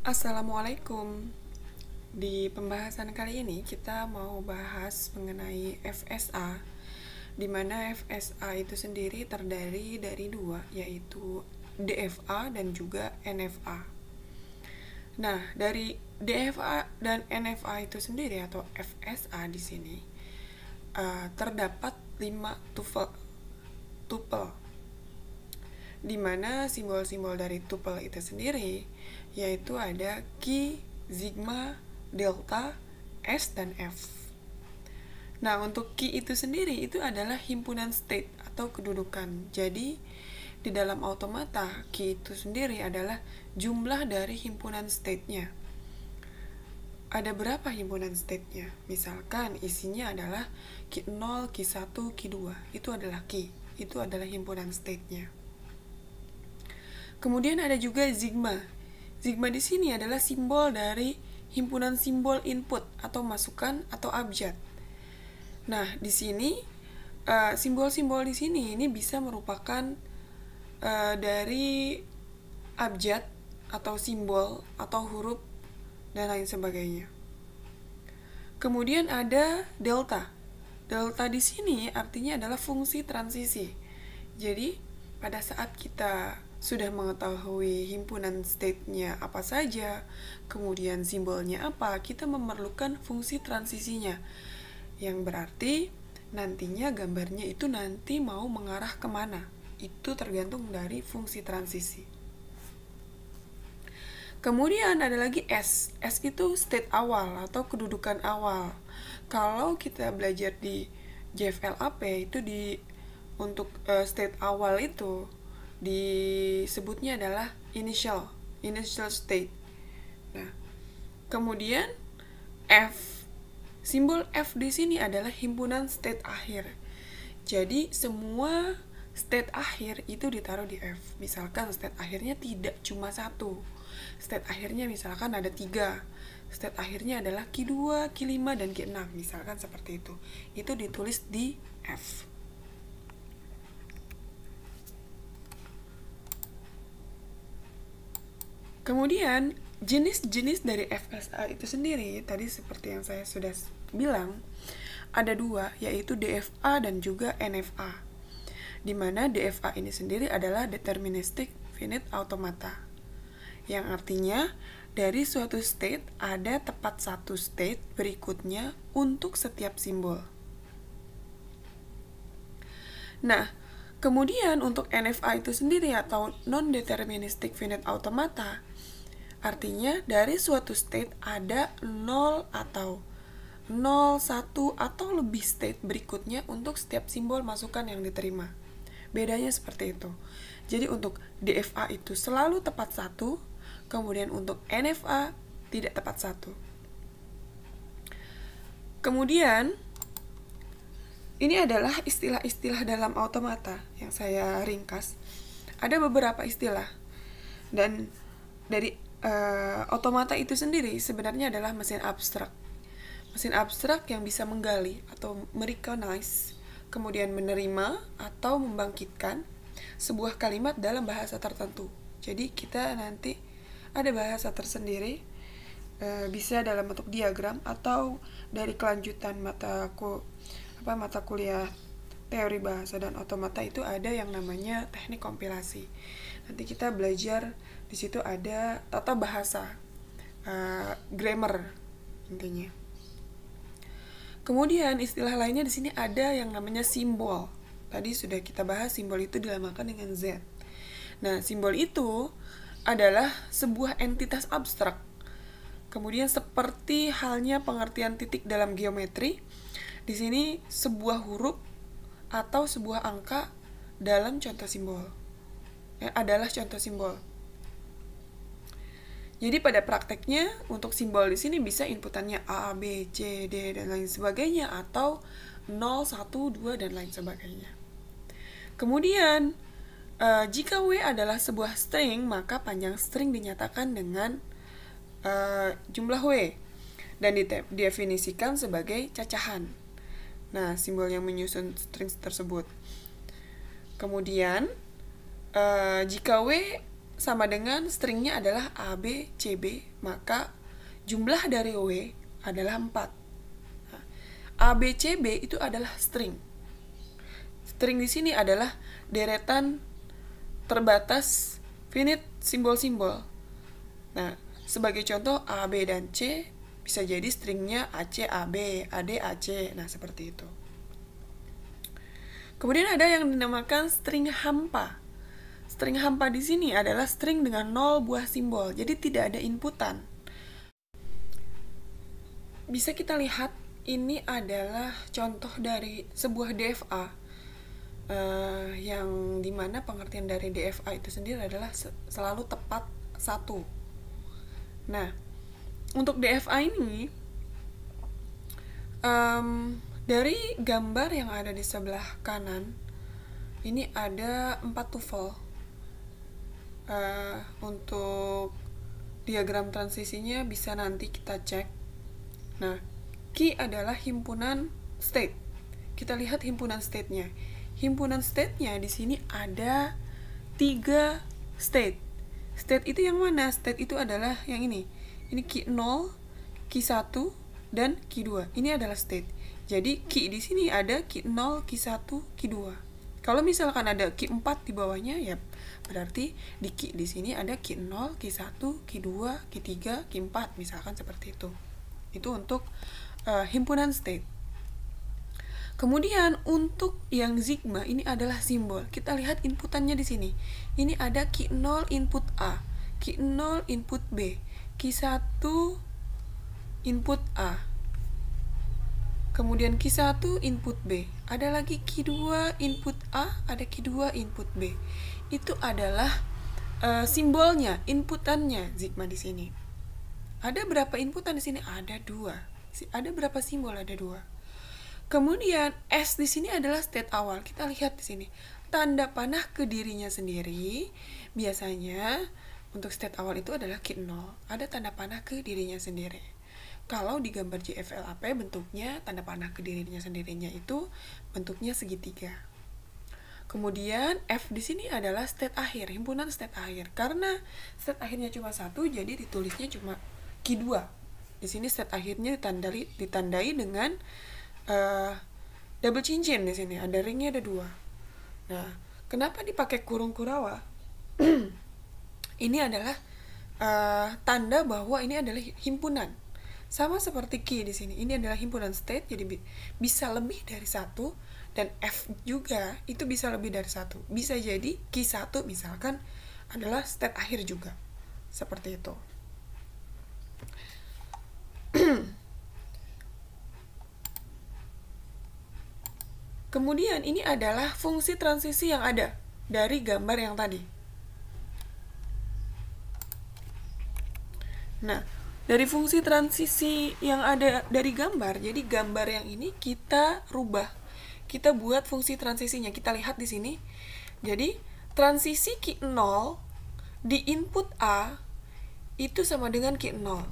Assalamualaikum. Di pembahasan kali ini kita mau bahas mengenai FSA, di mana FSA itu sendiri terdiri dari dua, yaitu DFA dan juga NFA. Nah, dari DFA dan NFA itu sendiri atau FSA di sini terdapat 5 tuple, di mana simbol-simbol dari tuple itu sendiri yaitu ada Ki, Sigma, Delta, S, dan F. Nah, untuk Ki itu sendiri itu adalah himpunan state atau kedudukan. Jadi, di dalam automata, Ki itu sendiri adalah jumlah dari himpunan state-nya. Ada berapa himpunan state-nya? Misalkan isinya adalah Ki 0, Ki 1, Ki 2. Itu adalah Ki. Itu adalah himpunan state-nya. Kemudian ada juga Sigma. Sigma di sini adalah simbol dari himpunan simbol input atau masukan atau abjad. Nah, di sini simbol-simbol di sini ini bisa merupakan dari abjad atau simbol atau huruf dan lain sebagainya. Kemudian ada delta. Delta di sini artinya adalah fungsi transisi. Jadi, pada saat kita sudah mengetahui himpunan state-nya apa saja, kemudian simbolnya apa, kita memerlukan fungsi transisinya. Yang berarti nantinya gambarnya itu nanti mau mengarah kemana. Itu tergantung dari fungsi transisi. Kemudian ada lagi S. S itu state awal atau kedudukan awal. Kalau kita belajar di JFLAP itu untuk state awal itu disebutnya adalah initial state. Nah, kemudian F. Simbol F di sini adalah himpunan state akhir. Jadi semua state akhir itu ditaruh di F. Misalkan state akhirnya tidak cuma satu. State akhirnya misalkan ada 3. State akhirnya adalah Q2, Q5, dan Q6. Misalkan seperti itu. Itu ditulis di F. Kemudian, jenis-jenis dari FSA itu sendiri, tadi seperti yang saya sudah bilang, ada 2, yaitu DFA dan juga NFA. Di mana DFA ini sendiri adalah Deterministic Finite Automata. Yang artinya, dari suatu state ada tepat satu state berikutnya untuk setiap simbol. Nah, kemudian untuk NFA itu sendiri atau Non-Deterministic Finite Automata, artinya dari suatu state ada 0 atau 0, 1, atau lebih state berikutnya untuk setiap simbol masukan yang diterima. Bedanya seperti itu. Jadi untuk DFA itu selalu tepat 1, kemudian untuk NFA tidak tepat 1. Kemudian, ini adalah istilah-istilah dalam automata yang saya ringkas. Ada beberapa istilah. Dan dari automata itu sendiri sebenarnya adalah mesin abstrak. Mesin abstrak yang bisa menggali atau merecognize, kemudian menerima atau membangkitkan sebuah kalimat dalam bahasa tertentu. Jadi kita nanti ada bahasa tersendiri, bisa dalam bentuk diagram atau dari kelanjutan mata kuliah teori bahasa dan automata itu ada yang namanya teknik kompilasi. Nanti kita belajar di situ ada tata bahasa, grammar intinya. Kemudian istilah lainnya di sini ada yang namanya simbol. Tadi sudah kita bahas simbol itu dilamakan dengan Z. Nah, simbol itu adalah sebuah entitas abstrak. Kemudian seperti halnya pengertian titik dalam geometri, di sini sebuah huruf atau sebuah angka dalam contoh simbol. Adalah contoh simbol. Jadi pada prakteknya untuk simbol di sini bisa inputannya A, B, C, D dan lain sebagainya atau 0, 1, 2 dan lain sebagainya. Kemudian jika W adalah sebuah string, maka panjang string dinyatakan dengan jumlah W dan didefinisikan sebagai cacahan. Nah, simbol yang menyusun string tersebut. Kemudian jika W sama dengan stringnya adalah A, B, C, B, maka jumlah dari W adalah 4. Nah, A, B, C, B itu adalah string. String di sini adalah deretan terbatas finite simbol-simbol. Nah, sebagai contoh A, B, dan C bisa jadi stringnya AC, AB, AD, AC. Nah, seperti itu. Kemudian ada yang dinamakan string hampa. String hampa di sini adalah string dengan 0 buah simbol, jadi tidak ada inputan. Bisa kita lihat ini adalah contoh dari sebuah DFA, yang dimana pengertian dari DFA itu sendiri adalah selalu tepat 1. Nah, untuk DFA ini dari gambar yang ada di sebelah kanan ini ada 4 tuple. Untuk diagram transisinya bisa nanti kita cek. Nah, key adalah himpunan state. Kita lihat himpunan state-nya. Himpunan state-nya di sini ada 3 state. State itu yang mana? State itu adalah yang ini. Ini key 0, key 1, dan key 2. Ini adalah state. Jadi key di sini ada key 0, key 1, key 2. Kalau misalkan ada key 4 di bawahnya, ya berarti di key di sini ada key 0, key 1, key 2, key 3, key 4, misalkan seperti itu. Itu untuk himpunan state. Kemudian untuk yang sigma ini adalah simbol. Kita lihat inputannya di sini. Ini ada key 0 input A, key 0 input B, key 1 input A. Kemudian key 1 input B. Ada lagi key 2 input A, ada key 2 input B. Itu adalah simbolnya, inputannya sigma di sini. Ada berapa inputan di sini? Ada 2. Ada berapa simbol? Ada 2. Kemudian S di sini adalah state awal. Kita lihat di sini. Tanda panah ke dirinya sendiri. Biasanya untuk state awal itu adalah key 0. Ada tanda panah ke dirinya sendiri. Kalau di gambar JFLAP bentuknya tanda panah ke dirinya sendirinya itu bentuknya segitiga. Kemudian F di sini adalah state akhir, himpunan state akhir. Karena state akhirnya cuma 1, jadi ditulisnya cuma key 2. Di sini state akhirnya ditandai dengan double cincin di sini. Ada ringnya, ada 2. Nah, kenapa dipakai kurung kurawa? Ini adalah tanda bahwa ini adalah himpunan. Sama seperti key di sini. Ini adalah himpunan state, jadi bisa lebih dari 1, dan F juga itu bisa lebih dari 1. Bisa jadi key 1 misalkan adalah state akhir juga. Seperti itu. Kemudian ini adalah fungsi transisi yang ada dari gambar yang tadi. Nah, dari fungsi transisi yang ada dari gambar, jadi gambar yang ini kita rubah. Kita buat fungsi transisinya. Kita lihat di sini. Jadi, transisi key 0 di input A itu sama dengan key 0.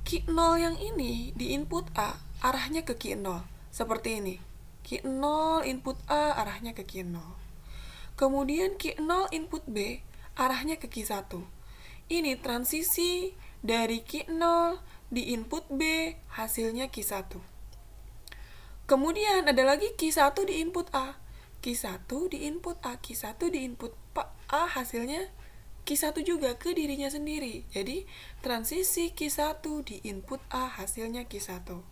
Key 0 yang ini di input A arahnya ke key 0. Seperti ini. Key 0 input A arahnya ke key 0. Kemudian key 0 input B arahnya ke key 1. Ini transisi dari key 0 di input B, hasilnya key 1. Kemudian ada lagi key 1 di input A. Key 1 di input A, key 1 di input A, hasilnya key 1 juga ke dirinya sendiri. Jadi, transisi key 1 di input A, hasilnya key 1.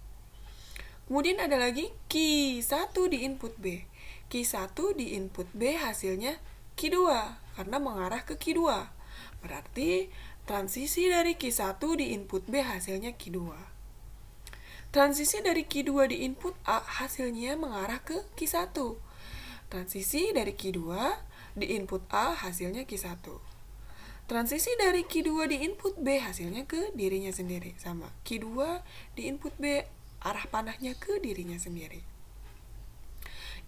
Kemudian ada lagi key 1 di input B. Key 1 di input B, hasilnya key 2, karena mengarah ke key 2. Berarti transisi dari key 1 di input B hasilnya key 2. Transisi dari key 2 di input A hasilnya mengarah ke key 1. Transisi dari key 2 di input A hasilnya key 1. Transisi dari key 2 di input B hasilnya ke dirinya sendiri. Sama, key 2 di input B arah panahnya ke dirinya sendiri.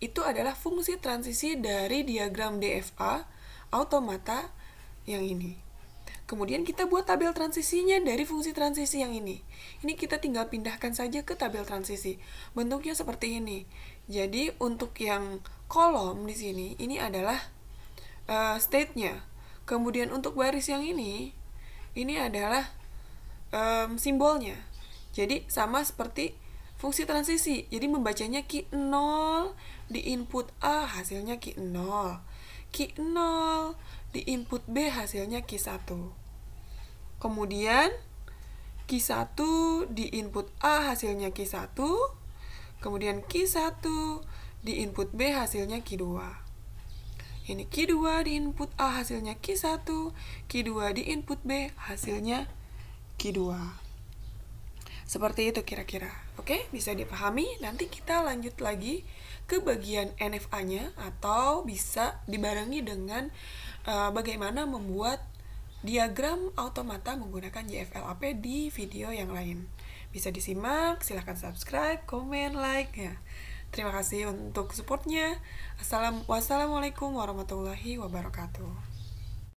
Itu adalah fungsi transisi dari diagram DFA automata yang ini. Kemudian kita buat tabel transisinya dari fungsi transisi yang ini. Ini kita tinggal pindahkan saja ke tabel transisi. Bentuknya seperti ini. Jadi untuk yang kolom di sini, ini adalah state-nya. Kemudian untuk baris yang ini adalah simbolnya. Jadi sama seperti fungsi transisi. Jadi membacanya Q0 di input A hasilnya Q0. Q0 di input B hasilnya Q1. Kemudian Q1 di input A hasilnya Q1. Kemudian Q1 di input B hasilnya Q2. Ini Q2 di input A hasilnya Q1. Q2 di input B hasilnya Q2. Seperti itu kira-kira. Oke, bisa dipahami. Nanti kita lanjut lagi ke bagian NFA-nya, atau bisa dibarengi dengan bagaimana membuat diagram automata menggunakan JFLAP di video yang lain. Bisa disimak, silahkan subscribe, komen, like ya. Terima kasih untuk supportnya. Wassalamualaikum warahmatullahi wabarakatuh.